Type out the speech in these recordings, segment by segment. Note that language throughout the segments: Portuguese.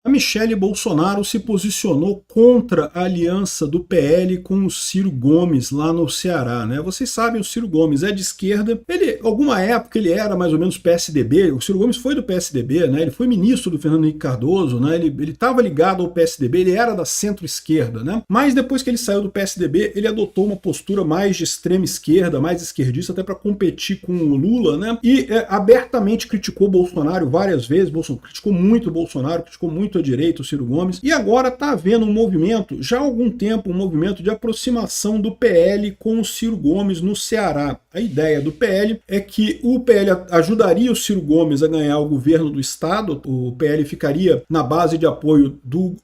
A Michele Bolsonaro se posicionou contra a aliança do PL com o Ciro Gomes lá no Ceará, né? Vocês sabem, o Ciro Gomes é de esquerda, alguma época ele era mais ou menos PSDB, o Ciro Gomes foi do PSDB, né? Ele foi ministro do Fernando Henrique Cardoso, né? Ele estava ligado ao PSDB, ele era da centro-esquerda, né? Mas depois que ele saiu do PSDB, ele adotou uma postura mais de extrema esquerda, mais esquerdista, até para competir com o Lula, né? E abertamente criticou Bolsonaro várias vezes, criticou muito o Bolsonaro, criticou muito a direita, o Ciro Gomes, e agora está havendo um movimento, já há algum tempo, um movimento de aproximação do PL com o Ciro Gomes no Ceará. A ideia do PL é que o PL ajudaria o Ciro Gomes a ganhar o governo do estado, o PL ficaria na base de apoio do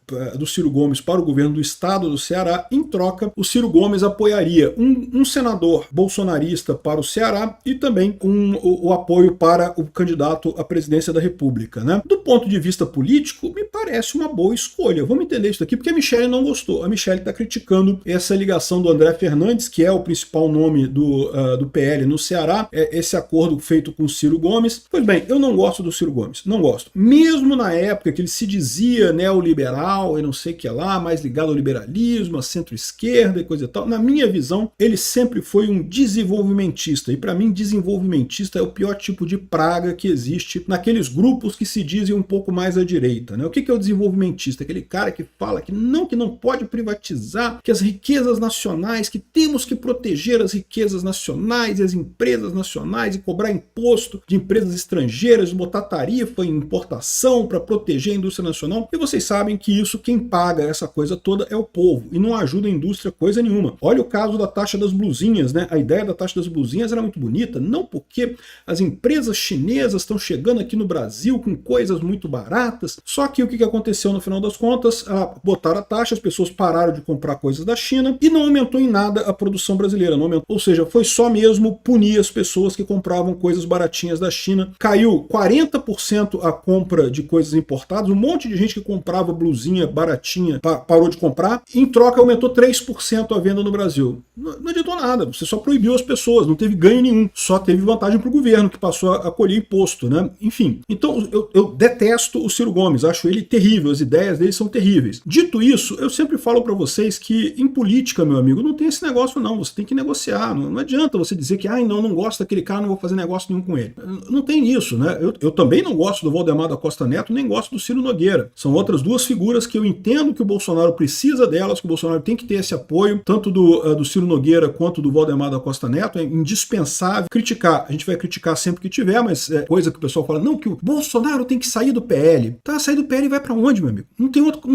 Ciro Gomes para o governo do estado do Ceará. Em troca, o Ciro Gomes apoiaria um senador bolsonarista para o Ceará e também o apoio para o candidato à presidência da República, né? Do ponto de vista político, me parece uma boa escolha. Vamos entender isso aqui, porque a Michele não gostou. A Michele está criticando essa ligação do André Fernandes, que é o principal nome do PL no Ceará, esse acordo feito com o Ciro Gomes. Pois bem, eu não gosto do Ciro Gomes, não gosto. Mesmo na época que ele se dizia neoliberal e não sei o que lá, mais ligado ao liberalismo, à centro-esquerda e coisa e tal, na minha visão, ele sempre foi um desenvolvimentista. E para mim, desenvolvimentista é o pior tipo de praga que existe naqueles grupos que se dizem um pouco mais à direita, né? O que é o desenvolvimentista? Aquele cara que fala que não pode privatizar, que as riquezas nacionais, que temos que proteger as riquezas nacionais e as empresas nacionais e cobrar imposto de empresas estrangeiras, botar tarifa em importação para proteger a indústria nacional. E vocês sabem que isso, quem paga essa coisa toda é o povo e não ajuda a indústria coisa nenhuma. Olha o caso da taxa das blusinhas, né? A ideia da taxa das blusinhas era muito bonita, não porque as empresas chinesas estão chegando aqui no Brasil com coisas muito baratas, só que o que aconteceu no final das contas? Botaram a taxa, as pessoas pararam de comprar coisas da China e não aumentou em nada a produção brasileira, não aumentou. Ou seja, foi só mesmo punir as pessoas que compravam coisas baratinhas da China. Caiu 40% a compra de coisas importadas, um monte de gente que comprava blusinha baratinha parou de comprar, em troca aumentou 3% a venda no Brasil. Não adiantou nada, você só proibiu as pessoas, não teve ganho nenhum, só teve vantagem para o governo, que passou a colher imposto, né? Enfim, então eu detesto o Ciro Gomes, acho ele terrível, as ideias dele são terríveis. Dito isso, eu sempre falo para vocês que em política, meu amigo, não tem esse negócio não, você tem que negociar, não adianta você dizer que não gosto daquele cara, não vou fazer negócio nenhum com ele. Não tem isso, né? Eu também não gosto do Valdemar da Costa Neto, nem gosto do Ciro Nogueira. São outras duas figuras que eu entendo que o Bolsonaro precisa delas, que o Bolsonaro tem que ter esse apoio, tanto do Ciro Nogueira quanto do Valdemar da Costa Neto. É indispensável criticar. A gente vai criticar sempre que tiver, mas é coisa que o pessoal fala, não, que o Bolsonaro tem que sair do PL. Tá, sair do PL vai para onde, meu amigo? Não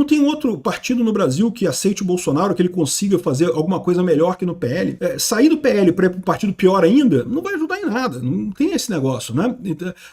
tem outro partido no Brasil que aceite o Bolsonaro, que ele consiga fazer alguma coisa melhor que no PL. Sair do PL para ir para um partido pior ainda, não vai ajudar em nada. Não tem esse negócio, né?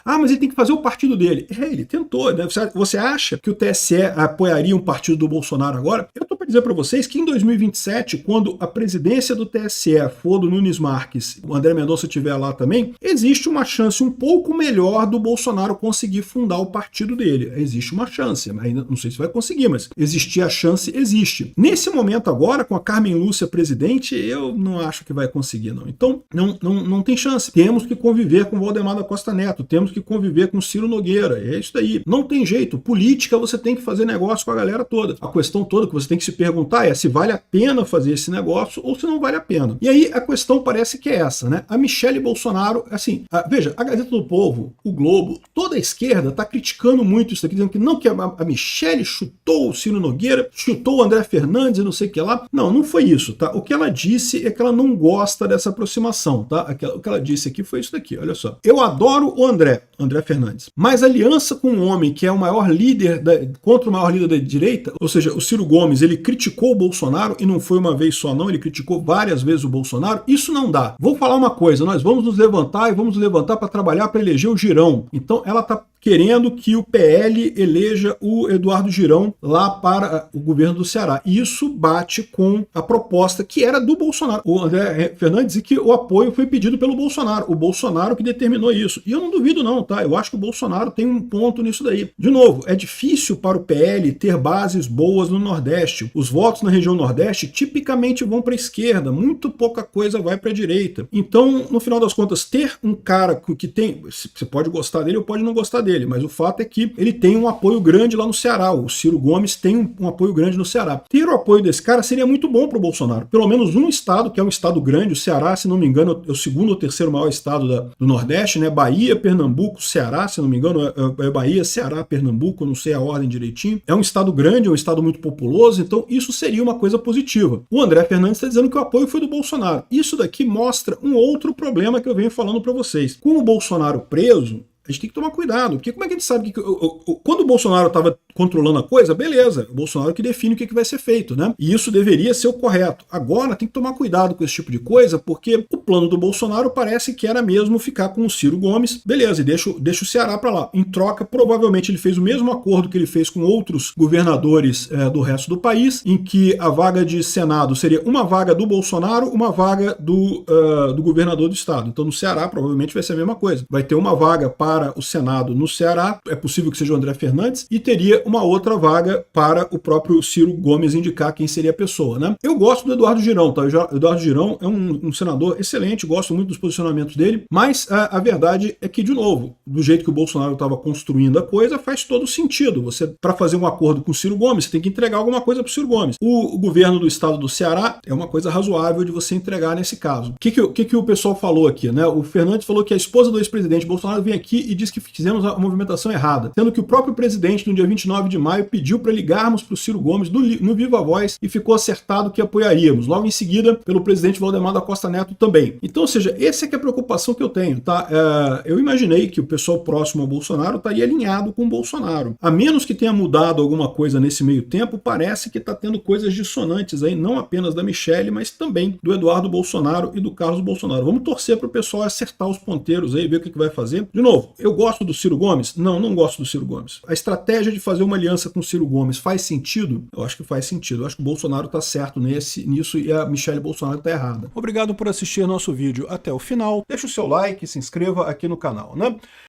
Mas ele tem que fazer o partido dele. Ele tentou, né? Você acha que o TSE apoiaria um partido do Bolsonaro agora? Eu tô para dizer para vocês que em 2027, quando a presidência do TSE for do Nunes Marques, o André Mendonça estiver lá também, existe uma chance um pouco melhor do Bolsonaro conseguir fundar o partido dele. Existe uma chance, ainda não sei se vai conseguir, mas existir a chance, existe. Nesse momento agora, com a Carmen Lúcia presidente, eu não acho que vai conseguir, não. Então, não tem chance. Temos que conviver com o Valdemar da Costa Neto, temos que conviver com o Ciro Nogueira, é isso daí. Não tem jeito. Política, você tem que fazer negócio com a galera toda. A questão toda que você tem que se perguntar é se vale a pena fazer esse negócio ou se não vale a pena. E aí a questão parece que é essa, né? A Michele Bolsonaro, assim, veja, a Gazeta do Povo, o Globo, toda a esquerda está criticando muito isso aqui, dizendo que não, que a Michele chutou o Ciro Nogueira, chutou o André Fernandes e não sei o que lá. Não foi isso, tá? O que ela disse é que ela não gosta dessa aproximação, tá? O que ela disse aqui foi isso daqui, olha só. Eu adoro o André Fernandes, mas aliança com um homem que é o maior líder, contra o maior líder da direita, ou seja, o Ciro Gomes, ele criticou o Bolsonaro e não foi uma vez só não, ele criticou várias vezes o Bolsonaro, isso não dá. Vou falar uma coisa, nós vamos nos levantar e vamos nos levantar para trabalhar para eleger o Girão. Então ela está querendo que o PL eleja o Eduardo Girão lá para o governo do Ceará. E isso bate com a proposta que era do Bolsonaro. O André Fernandes disse que o apoio foi pedido pelo Bolsonaro. O Bolsonaro que determinou isso. E eu não duvido não, tá? Eu acho que o Bolsonaro tem um ponto nisso daí. De novo, é difícil para o PL ter bases boas no Nordeste. Os votos na região Nordeste tipicamente vão para a esquerda. Muito pouca coisa vai para a direita. Então, no final das contas, ter um cara que tem... Você pode gostar dele ou pode não gostar dele. dele, mas o fato é que ele tem um apoio grande lá no Ceará. O Ciro Gomes tem um apoio grande no Ceará. Ter o apoio desse cara seria muito bom para o Bolsonaro. Pelo menos um estado, que é um estado grande, o Ceará, se não me engano, é o segundo ou terceiro maior estado do Nordeste, né? Bahia, Pernambuco, Ceará, se não me engano, é Bahia, Ceará, Pernambuco, não sei a ordem direitinho. É um estado grande, é um estado muito populoso, então isso seria uma coisa positiva. O André Fernandes está dizendo que o apoio foi do Bolsonaro. Isso daqui mostra um outro problema que eu venho falando para vocês. Com o Bolsonaro preso, a gente tem que tomar cuidado, porque como é que a gente sabe que quando o Bolsonaro estava controlando a coisa, beleza, o Bolsonaro que define o que vai ser feito, né? E isso deveria ser o correto. Agora tem que tomar cuidado com esse tipo de coisa, porque o plano do Bolsonaro parece que era mesmo ficar com o Ciro Gomes, beleza, e deixa o Ceará para lá. Em troca, provavelmente ele fez o mesmo acordo que ele fez com outros governadores do resto do país, em que a vaga de Senado seria uma vaga do Bolsonaro, uma vaga do governador do estado. Então no Ceará provavelmente vai ser a mesma coisa. Vai ter uma vaga para o Senado no Ceará, é possível que seja o André Fernandes, e teria uma outra vaga para o próprio Ciro Gomes indicar quem seria a pessoa, né? Eu gosto do Eduardo Girão, tá? O Eduardo Girão é um senador excelente, gosto muito dos posicionamentos dele, mas a verdade é que, de novo, do jeito que o Bolsonaro estava construindo a coisa, faz todo sentido. Você, para fazer um acordo com o Ciro Gomes, você tem que entregar alguma coisa para o Ciro Gomes. O governo do estado do Ceará é uma coisa razoável de você entregar nesse caso. O que o pessoal falou aqui, né? O Fernandes falou que a esposa do ex-presidente Bolsonaro vem aqui e diz que fizemos a movimentação errada, sendo que o próprio presidente, no dia 29 de maio, pediu para ligarmos para o Ciro Gomes no Viva Voz e ficou acertado que apoiaríamos. Logo em seguida, pelo presidente Valdemar da Costa Neto também. Então, ou seja, essa é que é a preocupação que eu tenho, tá? Eu imaginei que o pessoal próximo ao Bolsonaro estaria alinhado com o Bolsonaro. A menos que tenha mudado alguma coisa nesse meio tempo, parece que está tendo coisas dissonantes aí, não apenas da Michelle, mas também do Eduardo Bolsonaro e do Carlos Bolsonaro. Vamos torcer para o pessoal acertar os ponteiros aí, ver o que vai fazer. De novo, eu gosto do Ciro Gomes? Não, não gosto do Ciro Gomes. A estratégia de fazer uma aliança com o Ciro Gomes faz sentido? Eu acho que faz sentido. Eu acho que o Bolsonaro está certo nisso e a Michelle Bolsonaro está errada. Obrigado por assistir nosso vídeo até o final. Deixa o seu like e se inscreva aqui no canal, né?